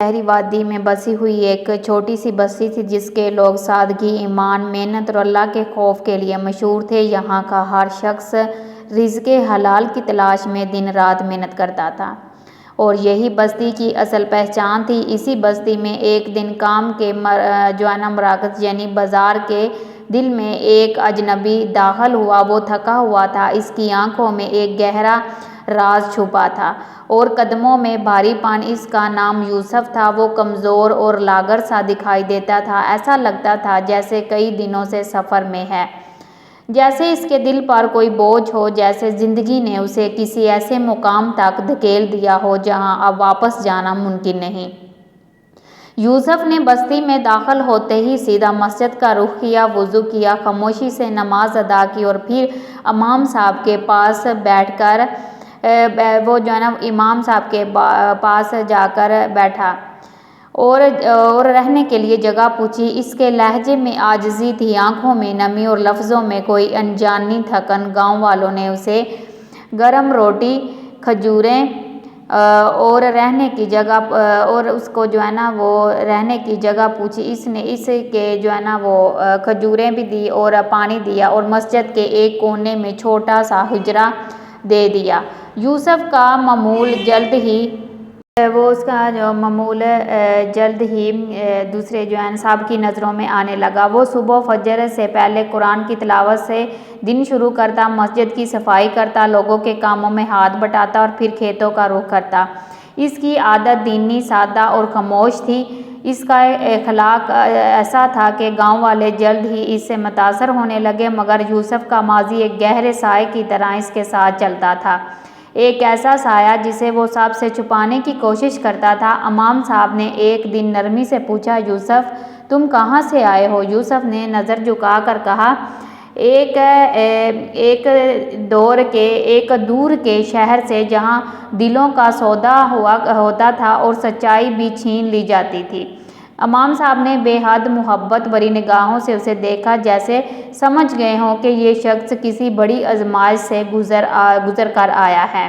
شہری وادی میں بسی ہوئی ایک چھوٹی سی بستی تھی جس کے لوگ سادگی، ایمان، محنت اور اللہ کے خوف کے لیے مشہور تھے۔ یہاں کا ہر شخص رزق حلال کی تلاش میں دن رات محنت کرتا تھا اور یہی بستی کی اصل پہچان تھی۔ اسی بستی میں ایک دن کام کے مراکز یعنی بازار کے دل میں ایک اجنبی داخل ہوا۔ وہ تھکا ہوا تھا، اس کی آنکھوں میں ایک گہرا راز چھپا تھا اور قدموں میں بھاری پن۔ اس کا نام یوسف تھا۔ وہ کمزور اور لاغر سا دکھائی دیتا تھا، ایسا لگتا تھا جیسے کئی دنوں سے سفر میں ہے، جیسے اس کے دل پر کوئی بوجھ ہو، جیسے زندگی نے اسے کسی ایسے مقام تک دھکیل دیا ہو جہاں اب واپس جانا ممکن نہیں۔ یوسف نے بستی میں داخل ہوتے ہی سیدھا مسجد کا رخ کیا، وضو کیا، خاموشی سے نماز ادا کی اور پھر امام صاحب کے پاس جا کر بیٹھا اور رہنے کے لیے جگہ پوچھی۔ اس کے لہجے میں عاجزی تھی، آنکھوں میں نمی اور لفظوں میں کوئی انجانی تھکن۔ گاؤں والوں نے اسے گرم روٹی، کھجوریں اور رہنے کی جگہ پوچھی۔ اس نے اس کے کھجوریں بھی دی اور پانی دیا اور مسجد کے ایک کونے میں چھوٹا سا حجرہ دے دیا۔ یوسف کا معمول جلد ہی دوسرے سب کی نظروں میں آنے لگا۔ وہ صبح فجر سے پہلے قرآن کی تلاوت سے دن شروع کرتا، مسجد کی صفائی کرتا، لوگوں کے کاموں میں ہاتھ بٹاتا اور پھر کھیتوں کا رخ کرتا۔ اس کی عادت دینی، سادہ اور خاموش تھی۔ اس کا اخلاق ایسا تھا کہ گاؤں والے جلد ہی اس سے متاثر ہونے لگے، مگر یوسف کا ماضی ایک گہرے سائے کی طرح اس کے ساتھ چلتا تھا، ایک ایسا سایہ جسے وہ سب سے چھپانے کی کوشش کرتا تھا۔ امام صاحب نے ایک دن نرمی سے پوچھا، یوسف تم کہاں سے آئے ہو؟ یوسف نے نظر جھکا کر کہا، ایک دور کے شہر سے جہاں دلوں کا سودا ہوتا تھا اور سچائی بھی چھین لی جاتی تھی۔ امام صاحب نے بے حد محبت بھری نگاہوں سے اسے دیکھا، جیسے سمجھ گئے ہوں کہ یہ شخص کسی بڑی آزمائش سے گزر کر آیا ہے۔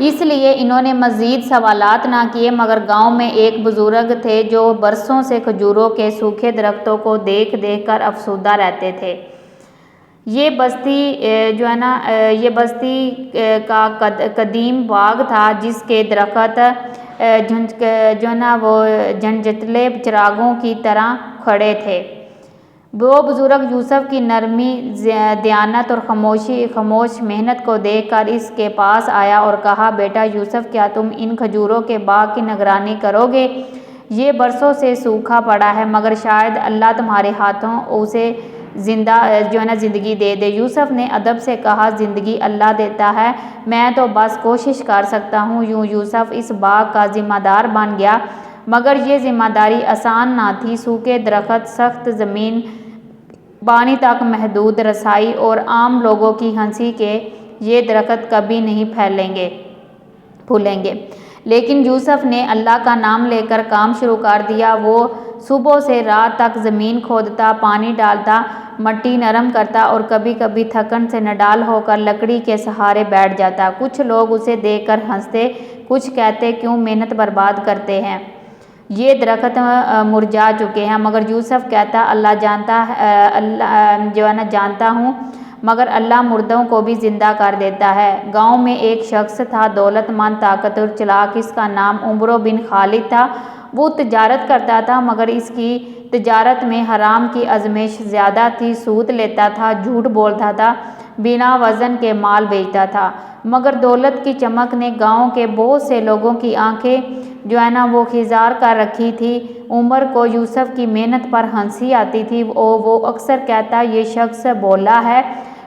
اس لیے انہوں نے مزید سوالات نہ کیے، مگر گاؤں میں ایک بزرگ تھے جو برسوں سے کھجوروں کے سوکھے درختوں کو دیکھ کر افسردہ رہتے تھے۔ یہ بستی کا قدیم باغ تھا جس کے درخت جھنجھلے چراغوں کی طرح کھڑے تھے۔ وہ بزرگ یوسف کی نرمی، دیانت اور خاموش محنت کو دیکھ کر اس کے پاس آیا اور کہا، بیٹا یوسف، کیا تم ان کھجوروں کے باغ کی نگرانی کرو گے؟ یہ برسوں سے سوکھا پڑا ہے، مگر شاید اللہ تمہارے ہاتھوں اسے زندگی دے دے۔ یوسف نے ادب سے کہا، زندگی اللہ دیتا ہے، میں تو بس کوشش کر سکتا ہوں۔ یوسف اس باغ کا ذمہ دار بن گیا، مگر یہ ذمہ داری آسان نہ تھی۔ سوکھے درخت، سخت زمین، پانی تک محدود رسائی اور عام لوگوں کی ہنسی کے یہ درخت کبھی نہیں پھولیں گے۔ لیکن یوسف نے اللہ کا نام لے کر کام شروع کر دیا۔ وہ صبح سے رات تک زمین کھودتا، پانی ڈالتا، مٹی نرم کرتا اور کبھی کبھی تھکن سے نڈال ہو کر لکڑی کے سہارے بیٹھ جاتا۔ کچھ لوگ اسے دیکھ کر ہنستے، کچھ کہتے، کیوں محنت برباد کرتے ہیں، یہ درخت مرجھا چکے ہیں، مگر یوسف کہتا، جانتا ہوں، مگر اللہ مردوں کو بھی زندہ کر دیتا ہے۔ گاؤں میں ایک شخص تھا، دولت مند، طاقتور، چلاک۔ اس کا نام عمرو بن خالد تھا۔ وہ تجارت کرتا تھا، مگر اس کی تجارت میں حرام کی آزمائش زیادہ تھی۔ سود لیتا تھا، جھوٹ بولتا تھا، بنا وزن کے مال بیچتا تھا، مگر دولت کی چمک نے گاؤں کے بہت سے لوگوں کی آنکھیں وہ خیزار کر رکھی تھی۔ عمر کو یوسف کی محنت پر ہنسی آتی تھی۔ وہ اکثر کہتا، یہ شخص بولا ہے،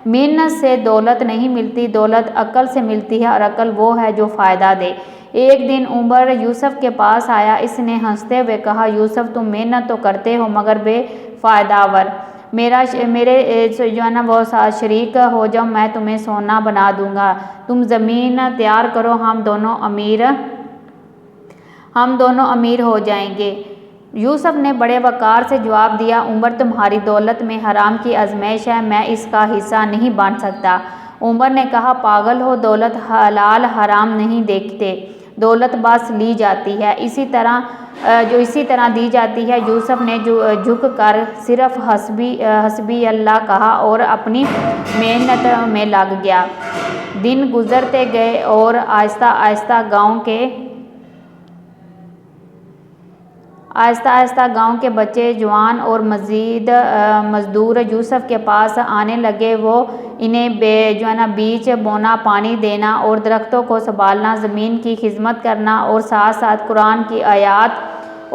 محنت سے دولت نہیں ملتی، دولت عقل سے ملتی ہے اور عقل وہ ہے جو فائدہ دے۔ ایک دن عمر یوسف کے پاس آیا۔ اس نے ہنستے ہوئے کہا، یوسف تم محنت تو کرتے ہو مگر بے فائدہ ور، میرے شریک ہو جاؤ، میں تمہیں سونا بنا دوں گا۔ تم زمین تیار کرو، ہم دونوں امیر ہو جائیں گے۔ یوسف نے بڑے وقار سے جواب دیا، عمر تمہاری دولت میں حرام کی آزمائش ہے، میں اس کا حصہ نہیں بن سکتا۔ عمر نے کہا، پاگل ہو، دولت حلال حرام نہیں دیکھتے، دولت بس لی جاتی ہے، اسی طرح دی جاتی ہے۔ یوسف نے جھک کر صرف حسبی اللہ کہا اور اپنی محنت میں لگ گیا۔ دن گزرتے گئے اور آہستہ آہستہ گاؤں کے بچے، جوان اور مزدور یوسف کے پاس آنے لگے۔ وہ انہیں بیج بونا، پانی دینا اور درختوں کو سنبھالنا، زمین کی خدمت کرنا اور ساتھ ساتھ قرآن کی آیات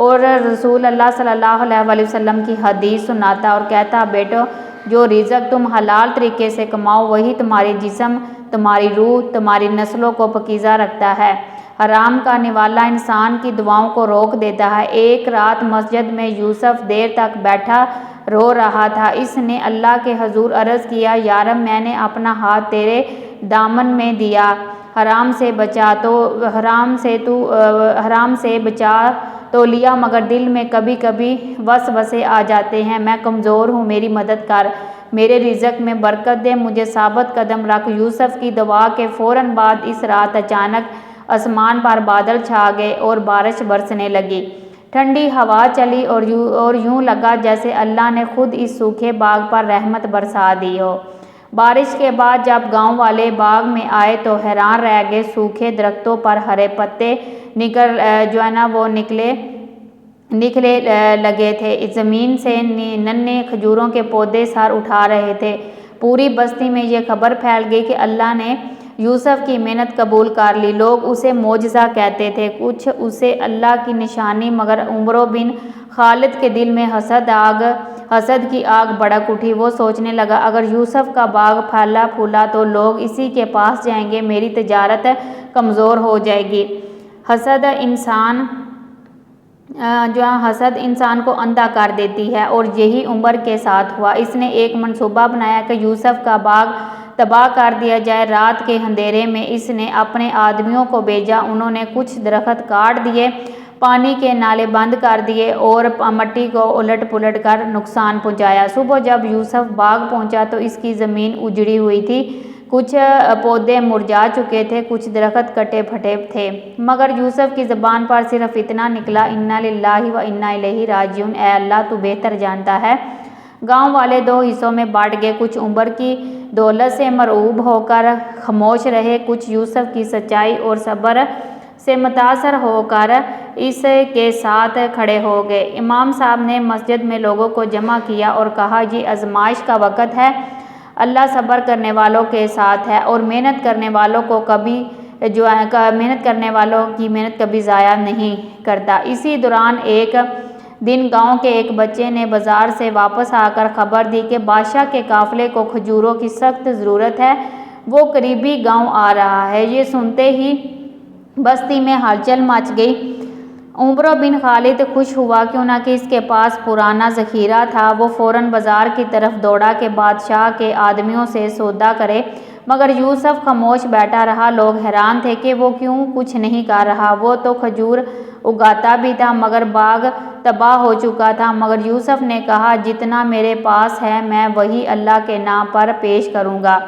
اور رسول اللہ صلی اللہ علیہ وسلم کی حدیث سناتا اور کہتا، بیٹو، جو رزق تم حلال طریقے سے کماؤ وہی تمہارے جسم، تمہاری روح، تمہاری نسلوں کو پاکیزہ رکھتا ہے۔ حرام کھانے والا انسان کی دعاؤں کو روک دیتا ہے۔ ایک رات مسجد میں یوسف دیر تک بیٹھا رو رہا تھا۔ اس نے اللہ کے حضور عرض کیا، یا رب، میں نے اپنا ہاتھ تیرے دامن میں دیا، حرام سے بچا تو لیا، مگر دل میں کبھی کبھی وسوسے آ جاتے ہیں۔ میں کمزور ہوں، میری مدد کر، میرے رزق میں برکت دے، مجھے ثابت قدم رکھ۔ یوسف کی دعا کے فوراً بعد اس رات اچانک آسمان پر بادل چھا گئے اور بارش برسنے لگی۔ ٹھنڈی ہوا چلی اور یوں لگا جیسے اللہ نے خود اس سوکھے باغ پر رحمت برسا دی ہو۔ بارش کے بعد جب گاؤں والے باغ میں آئے تو حیران رہ گئے۔ سوکھے درختوں پر ہرے پتے نکلے لگے تھے، زمین سے ننھے کھجوروں کے پودے سر اٹھا رہے تھے۔ پوری بستی میں یہ خبر پھیل گئی کہ اللہ نے یوسف کی محنت قبول کر لی۔ لوگ اسے معجزہ کہتے تھے، کچھ اسے اللہ کی نشانی، مگر عمرو بن خالد کے دل میں حسد کی آگ بھڑک اٹھی۔ وہ سوچنے لگا، اگر یوسف کا باغ پھلا پھولا تو لوگ اسی کے پاس جائیں گے، میری تجارت کمزور ہو جائے گی۔ حسد انسان کو اندھا کر دیتی ہے، اور یہی عمر کے ساتھ ہوا۔ اس نے ایک منصوبہ بنایا کہ یوسف کا باغ تباہ کر دیا جائے۔ رات کے اندھیرے میں اس نے اپنے آدمیوں کو بھیجا، انہوں نے کچھ درخت کاٹ دیے، پانی کے نالے بند کر دیے اور مٹی کو الٹ پلٹ کر نقصان پہنچایا۔ صبح جب یوسف باغ پہنچا تو اس کی زمین اجڑی ہوئی تھی، کچھ پودے مرجھا چکے تھے، کچھ درخت کٹے پھٹے تھے، مگر یوسف کی زبان پر صرف اتنا نکلا، انا للہ و انا الیہ راجعون، اے اللہ تو بہتر جانتا ہے۔ گاؤں والے دو حصوں میں بٹ گئے، کچھ عمر کی دولت سے مرعوب ہو کر خاموش رہے، کچھ یوسف کی سچائی اور صبر سے متاثر ہو کر اس کے ساتھ کھڑے ہو گئے۔ امام صاحب نے مسجد میں لوگوں کو جمع کیا اور کہا، یہ آزمائش کا وقت ہے، اللہ صبر کرنے والوں کے ساتھ ہے اور محنت کرنے والوں کی محنت کبھی ضائع نہیں کرتا۔ اسی دوران ایک دن گاؤں کے ایک بچے نے بازار سے واپس آ کر خبر دی کہ بادشاہ کے قافلے کو کھجوروں کی سخت ضرورت ہے، وہ قریبی گاؤں آ رہا ہے۔ یہ سنتے ہی بستی میں ہلچل مچ گئی۔ عمرو بن خالد خوش ہوا، کیونکہ اس کے پاس پرانا ذخیرہ تھا۔ وہ فوراً بازار کی طرف دوڑا کہ بادشاہ کے آدمیوں سے سودا کرے، مگر یوسف خاموش بیٹھا رہا۔ لوگ حیران تھے کہ وہ کیوں کچھ نہیں کر رہا، وہ تو کھجور اگاتا بھی تھا، مگر باغ تباہ ہو چکا تھا۔ مگر یوسف نے کہا، جتنا میرے پاس ہے میں وہی اللہ کے نام پر پیش کروں گا۔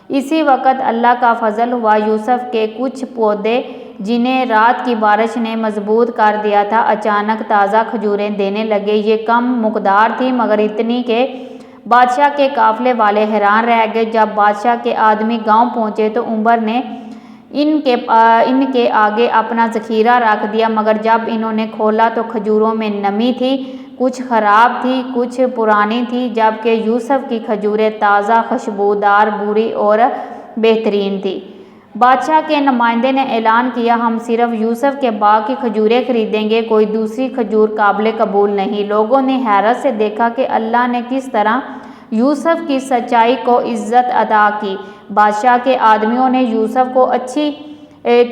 اسی وقت اللہ کا فضل ہوا، یوسف کے کچھ پودے جنہیں رات کی بارش نے مضبوط کر دیا تھا، اچانک تازہ کھجوریں دینے لگے۔ یہ کم مقدار تھی، مگر اتنی کہ بادشاہ کے قافلے والے حیران رہ گئے۔ جب بادشاہ کے آدمی گاؤں پہنچے تو عمر نے ان کے آگے اپنا ذخیرہ رکھ دیا، مگر جب انہوں نے کھولا تو کھجوروں میں نمی تھی، کچھ خراب تھی، کچھ پرانی تھی، جبکہ یوسف کی کھجوریں تازہ، خوشبودار، بھوری اور بہترین تھی۔ بادشاہ کے نمائندے نے اعلان کیا، ہم صرف یوسف کے باغ کی کھجوریں خریدیں گے، کوئی دوسری کھجور قابل قبول نہیں۔ لوگوں نے حیرت سے دیکھا کہ اللہ نے کس طرح یوسف کی سچائی کو عزت عطا کی۔ بادشاہ کے آدمیوں نے یوسف کو اچھی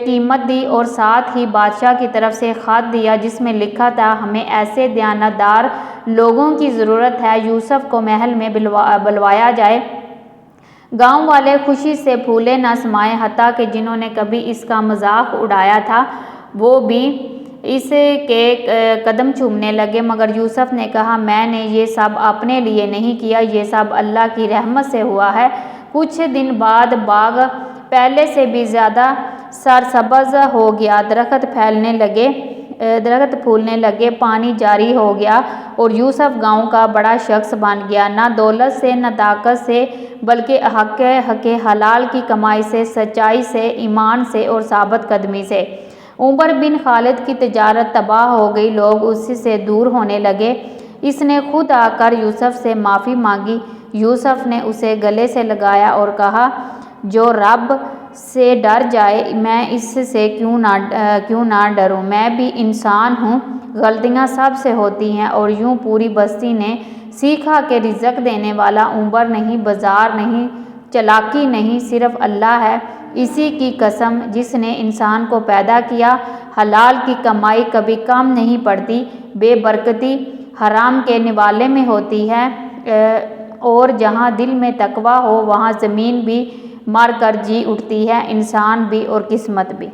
قیمت دی اور ساتھ ہی بادشاہ کی طرف سے خط دیا جس میں لکھا تھا، ہمیں ایسے دیانتدار لوگوں کی ضرورت ہے، یوسف کو محل میں بلوایا جائے۔ گاؤں والے خوشی سے پھولے نہ سمائے، حتیٰ کہ جنہوں نے کبھی اس کا مذاق اڑایا تھا وہ بھی اس کے قدم چومنے لگے، مگر یوسف نے کہا، میں نے یہ سب اپنے لیے نہیں کیا، یہ سب اللہ کی رحمت سے ہوا ہے۔ کچھ دن بعد باغ پہلے سے بھی زیادہ سرسبز ہو گیا، درخت پھولنے لگے، پانی جاری ہو گیا اور یوسف گاؤں کا بڑا شخص بن گیا، نہ دولت سے نہ طاقت سے بلکہ حق حلال کی کمائی سے، سچائی سے، ایمان سے اور ثابت قدمی سے۔ عمر بن خالد کی تجارت تباہ ہو گئی، لوگ اس سے دور ہونے لگے۔ اس نے خود آ کر یوسف سے معافی مانگی۔ یوسف نے اسے گلے سے لگایا اور کہا، جو رب سے ڈر جائے میں اس سے کیوں نہ ڈروں، میں بھی انسان ہوں، غلطیاں سب سے ہوتی ہیں۔ اور یوں پوری بستی نے سیکھا کہ رزق دینے والا عمر نہیں، بازار نہیں، چالاکی نہیں، صرف اللہ ہے۔ اسی کی قسم جس نے انسان کو پیدا کیا، حلال کی کمائی کبھی کم نہیں پڑتی، بے برکتی حرام کے نوالے میں ہوتی ہے، اور جہاں دل میں تقویٰ ہو وہاں زمین بھی مر کر جی اٹھتی ہے، انسان بھی اور قسمت بھی۔